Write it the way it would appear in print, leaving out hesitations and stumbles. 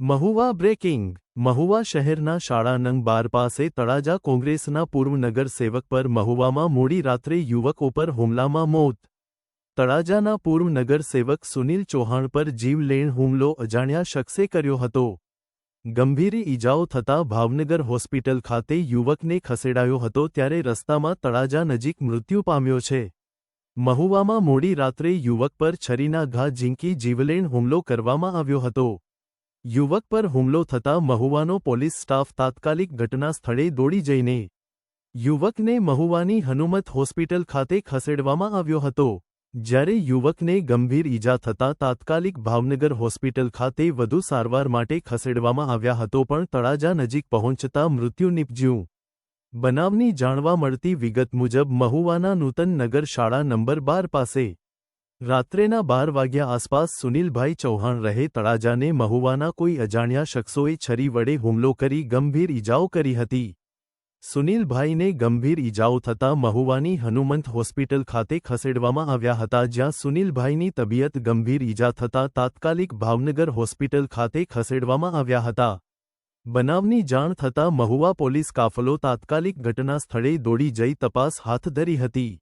Mahuva breaking Mahuva શહેરના શાળા નંગ 12 પાસે તળાજા કોંગ્રેસના પૂર્વ નગરસેવક પર મહુવામાં મોડી રાત્રે યુવકો પર હુમલામાં મોત. તળાજાના પૂર્વ નગરસેવક સુનિલ ચૌહાણ પર જીવલેણ હુમલો અજાણ્યા શખ્સે કર્યો હતો. ગંભીર ઈજાઓ થતાં ભાવનગર હોસ્પિટલ ખાતે યુવકને ખસેડાયો હતો ત્યારે રસ્તામાં તળાજા નજીક મૃત્યુ પામ્યો છે. મહુવામાં મોડી રાત્રે યુવક પર છરીના ઘા ઝીંકી જીવલેણ હુમલો કરવામાં આવ્યો હતો. યુવક પર હુમલો થતાં મહુવાનો પોલીસ સ્ટાફ તાત્કાલિક ઘટના સ્થળે દોડી જઈને યુવકને મહુવાની હનુમત હોસ્પિટલ ખાતે ખસેડવામાં આવ્યો હતો. જ્યારે યુવકને ગંભીર ઈજા થતાં તાત્કાલિક ભાવનગર હોસ્પિટલ ખાતે વધુ સારવાર માટે ખસેડવામાં આવ્યા હતો પણ તળાજા નજીક પહોંચતા મૃત્યુ નિપજ્યું. બનાવની જાણવા મળતી વિગત મુજબ મહુવાના નૂતન નગર શાળા નંબર 12 પાસે રાત્રેના 12 વાગ્યા આસપાસ સુનિલભાઈ ચૌહાણ રહે તળાજાને મહુવાના કોઈ અજાણ્યા શખ્સોએ છરી વડે હુમલો કરી ગંભીર ઈજાઓ કરી હતી. સુનિલભાઈને ગંભીર ઈજાઓ થતાં મહુવાની હનુમંત હોસ્પિટલ ખાતે ખસેડવામાં આવ્યા હતા જ્યાં સુનિલભાઈની તબિયત ગંભીર ઈજા થતાં તાત્કાલિક ભાવનગર હોસ્પિટલ ખાતે ખસેડવામાં આવ્યા હતા. બનાવની જાણ થતાં મહુવા પોલીસ કાફલો તાત્કાલિક ઘટના સ્થળે દોડી જઈ તપાસ હાથ ધરી હતી.